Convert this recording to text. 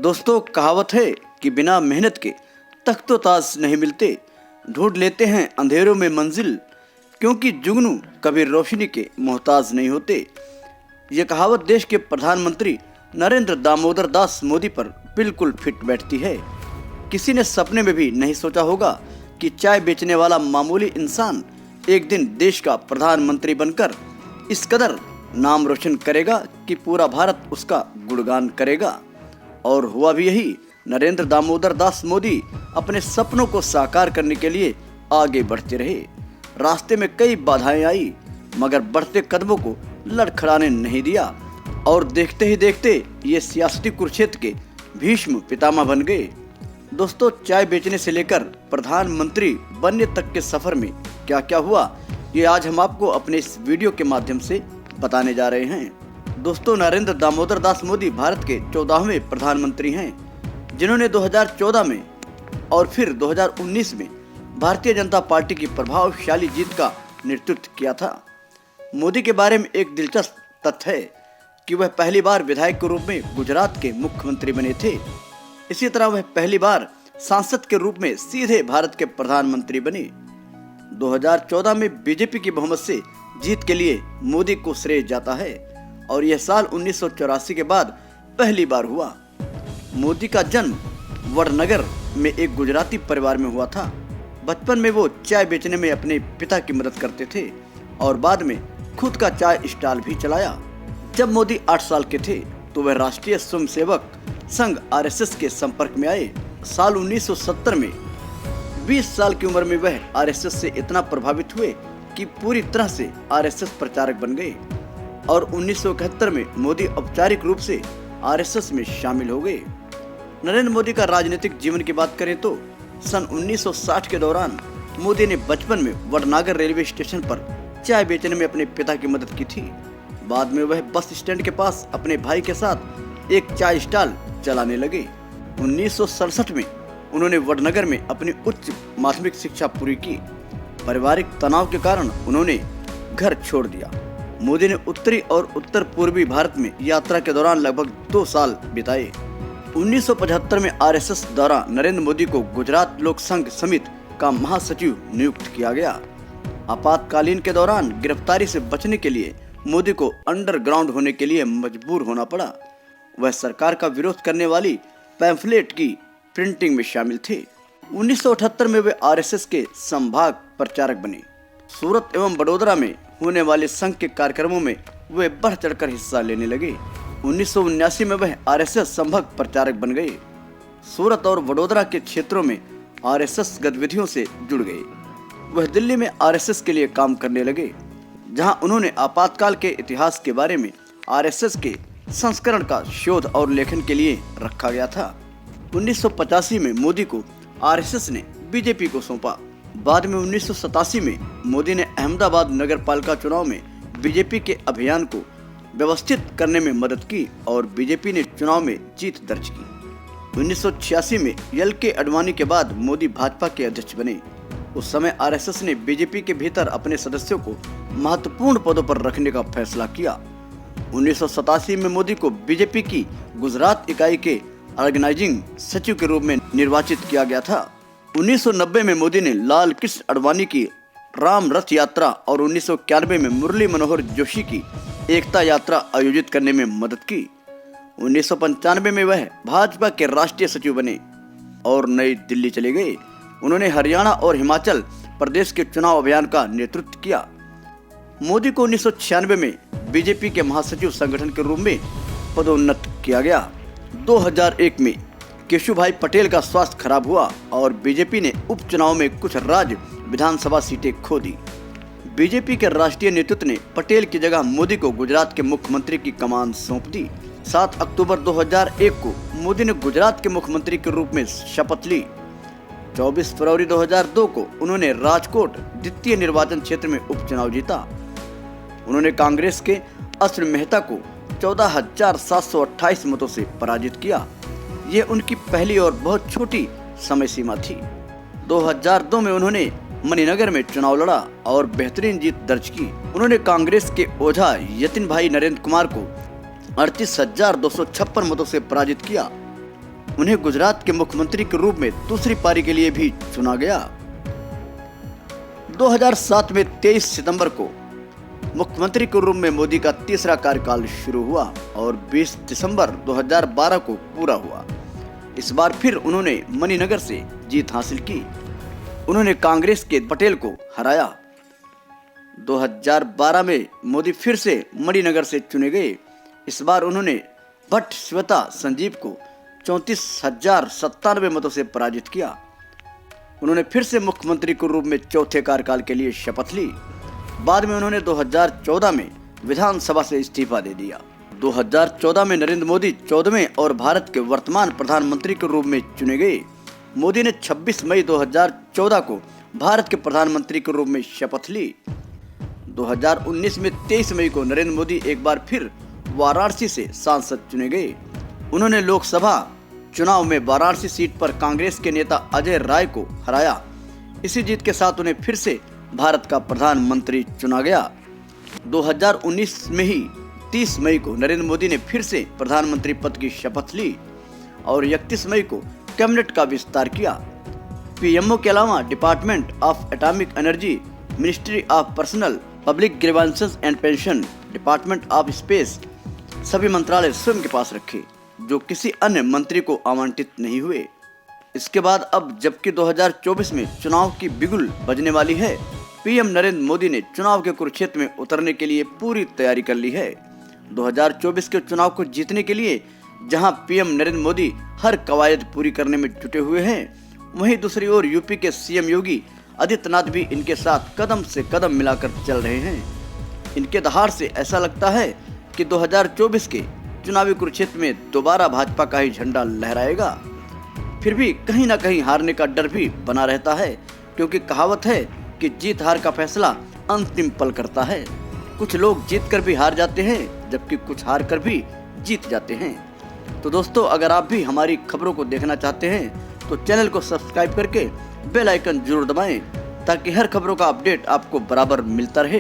दोस्तों, कहावत है कि बिना मेहनत के तख्तो ताज नहीं मिलते। ढूंढ लेते हैं अंधेरों में मंजिल, क्योंकि जुगनू कभी रोशनी के मोहताज नहीं होते। ये कहावत देश के प्रधानमंत्री नरेंद्र दामोदर दास मोदी पर बिल्कुल फिट बैठती है। किसी ने सपने में भी नहीं सोचा होगा कि चाय बेचने वाला मामूली इंसान एक दिन देश का प्रधानमंत्री बनकर इस कदर नाम रोशन करेगा कि पूरा भारत उसका गुणगान करेगा। और हुआ भी यही। नरेंद्र दामोदर दास मोदी अपने सपनों को साकार करने के लिए आगे बढ़ते रहे। रास्ते में कई बाधाएं आई, मगर बढ़ते कदमों को लड़खड़ाने नहीं दिया और देखते ही देखते ये सियासती कुरुक्षेत्र के भीष्म पितामह बन गए। दोस्तों, चाय बेचने से लेकर प्रधानमंत्री बनने तक के सफर में क्या क्या हुआ, ये आज हम आपको अपने इस वीडियो के माध्यम से बताने जा रहे हैं। दोस्तों, नरेंद्र दामोदर दास मोदी भारत के 14वें प्रधानमंत्री हैं, जिन्होंने 2014 में और फिर 2019 में भारतीय जनता पार्टी की प्रभावशाली जीत का नेतृत्व किया था। मोदी के बारे में एक दिलचस्प तथ्य है कि वह पहली बार विधायक के रूप में गुजरात के मुख्यमंत्री बने थे। इसी तरह वह पहली बार सांसद के रूप में सीधे भारत के प्रधानमंत्री बने। 2014 में बीजेपी की बहुमत से जीत के लिए मोदी को श्रेय जाता है और यह साल 1984 के बाद पहली बार हुआ। मोदी का जन्म वडनगर में एक गुजराती परिवार में हुआ था। बचपन में वो चाय बेचने में अपने पिता की मदद करते थे और बाद में खुद का चाय स्टॉल भी चलाया। जब मोदी 8 साल के थे तो वह राष्ट्रीय स्वयंसेवक संघ आरएसएस के संपर्क में आए। साल 1970 में 20 साल की उम्र में वह आरएसएस से इतना प्रभावित हुए कि पूरी तरह से आरएसएस प्रचारक बन गए और 1971 में मोदी औपचारिक रूप से आरएसएस में शामिल हो गए। नरेंद्र मोदी का राजनीतिक जीवन की बात करें तो सन 1960 के दौरान मोदी ने बचपन में वडनगर रेलवे स्टेशन पर चाय बेचने में अपने पिता की मदद की थी। बाद में वह बस स्टैंड के पास अपने भाई के साथ एक चाय स्टॉल चलाने लगे। 1967 में उन्होंने वडनगर में अपनी उच्च माध्यमिक शिक्षा पूरी की। पारिवारिक तनाव के कारण उन्होंने घर छोड़ दिया। मोदी ने उत्तरी और उत्तर पूर्वी भारत में यात्रा के दौरान लगभग 2 साल बिताए। 1975 में आरएसएस द्वारा नरेंद्र मोदी को गुजरात लोक संघ समिति का महासचिव नियुक्त किया गया। आपातकालीन के दौरान गिरफ्तारी से बचने के लिए मोदी को अंडरग्राउंड होने के लिए मजबूर होना पड़ा। वह सरकार का विरोध करने वाली पैम्फलेट की प्रिंटिंग में शामिल थे। 1978 में वे आरएसएस के संभाग प्रचारक बने। सूरत एवं बड़ोदरा में होने वाले संघ के कार्यक्रमों में वे बढ़ चढ़कर हिस्सा लेने लगे। 1979 में वह आरएसएस संभाग प्रचारक बन गए। सूरत और वडोदरा के क्षेत्रों में आरएसएस गतिविधियों से जुड़ गए। वह दिल्ली में आरएसएस के लिए काम करने लगे, जहां उन्होंने आपातकाल के इतिहास के बारे में आरएसएस के संस्करण का शोध और लेखन के लिए रखा गया था। 1985 में मोदी को आरएसएस ने बीजेपी को सौंपा। बाद में 1987 में मोदी ने अहमदाबाद नगर पालिका चुनाव में बीजेपी के अभियान को व्यवस्थित करने में मदद की और बीजेपी ने चुनाव में जीत दर्ज की। 1986 में एल.के. आडवाणी के बाद मोदी भाजपा के अध्यक्ष बने। उस समय आरएसएस ने बीजेपी के भीतर अपने सदस्यों को महत्वपूर्ण पदों पर रखने का फैसला किया। 1987 में मोदी को बीजेपी की गुजरात इकाई के ऑर्गेनाइजिंग सचिव के रूप में निर्वाचित किया गया था। 1990 में मोदी ने लाल कृष्ण आडवाणी की राम रथ यात्रा और 1991 में मुरली मनोहर जोशी की एकता यात्रा आयोजित करने में मदद की। 1995 में वह भाजपा के राष्ट्रीय सचिव बने और नई दिल्ली चले गए। उन्होंने हरियाणा और हिमाचल प्रदेश के चुनाव अभियान का नेतृत्व किया। मोदी को 1996 में बीजेपी के महासचिव संगठन के रूप में पदोन्नत किया गया। 2001 में केशुभाई पटेल का स्वास्थ्य खराब हुआ और बीजेपी ने उपचुनाव में कुछ राज्य विधानसभा सीटें खो दी। बीजेपी के राष्ट्रीय नेतृत्व ने पटेल की जगह मोदी को गुजरात के मुख्यमंत्री की कमान सौंप दी। 7 अक्टूबर 2001 को मोदी ने गुजरात के मुख्यमंत्री के रूप में शपथ ली। 24 फरवरी 2002 को उन्होंने राजकोट द्वितीय निर्वाचन क्षेत्र में उपचुनाव जीता। उन्होंने कांग्रेस के अश्विन मेहता को 14,728 मतों से पराजित किया। यह उनकी पहली और बहुत छोटी समय सीमा थी। 2002 में उन्होंने मणिनगर में चुनाव लड़ा और बेहतरीन जीत दर्ज की। उन्होंने कांग्रेस के ओझा यतिन भाई नरेंद्र कुमार को 38,256 मतों से पराजित किया। उन्हें गुजरात के मुख्यमंत्री के रूप में दूसरी पारी के लिए भी चुना गया। 2007 में 23 सितंबर को मुख्यमंत्री के रूप में मोदी का तीसरा कार्यकाल शुरू हुआ और 20 दिसंबर 2012 को पूरा हुआ। इस बार फिर उन्होंने मणिनगर से जीत हासिल की। उन्होंने कांग्रेस के पटेल को हराया। 2012 में मोदी फिर से मणिनगर से चुने गए। इस बार उन्होंने भट्ट श्वेता संजीव को 34,097 मतों से पराजित किया। उन्होंने फिर से मुख्यमंत्री के रूप में चौथे कार्यकाल के लिए शपथ ली। बाद में उन्होंने 2014 में विधानसभा से इस्तीफा दे दिया। 2014 में नरेंद्र मोदी 14वें और भारत के वर्तमान प्रधानमंत्री के रूप में चुने गए। मोदी ने 26 मई 2014 को भारत के प्रधानमंत्री के रूप में शपथ ली। 2019 में 23 मई को नरेंद्र मोदी एक बार फिर वाराणसी से सांसद चुने गए। उन्होंने लोकसभा चुनाव में वाराणसी सीट पर कांग्रेस के नेता अजय राय को हराया। इसी जीत के साथ उन्हें फिर से भारत का प्रधानमंत्री चुना गया। 2019 में ही 30 मई को नरेंद्र मोदी ने फिर से प्रधानमंत्री पद की शपथ ली और 31 मई को कैबिनेट का विस्तार किया। पीएमओ के अलावा department of atomic energy, ministry of personnel public grievances and pension, department of space सभी मंत्रालय स्वयं के पास रखे, जो किसी अन्य मंत्री को आवंटित नहीं हुए। इसके बाद अब जबकि 2024 में चुनाव की बिगुल बजने वाली है, पीएम नरेंद्र मोदी ने चुनाव के कुरुक्षेत्र में उतरने के लिए पूरी तैयारी कर ली है। 2024 के चुनाव को जीतने के लिए जहां पीएम नरेंद्र मोदी हर कवायद पूरी करने में जुटे हुए हैं, वहीं दूसरी ओर यूपी के सीएम योगी आदित्यनाथ भी इनके साथ कदम से कदम मिलाकर चल रहे हैं। इनके दहाड़ से ऐसा लगता है कि 2024 के चुनावी कुरुक्षेत्र में दोबारा भाजपा का ही झंडा लहराएगा। फिर भी कहीं ना कहीं हारने का डर भी बना रहता है, क्योंकि कहावत है कि जीत हार का फैसला अंतिम पल करता है। कुछ लोग जीत कर भी हार जाते हैं, जबकि कुछ हार कर भी जीत जाते हैं। तो दोस्तों, अगर आप भी हमारी खबरों को देखना चाहते हैं तो चैनल को सब्सक्राइब करके बेल आइकन जरूर दबाएं, ताकि हर खबरों का अपडेट आपको बराबर मिलता रहे।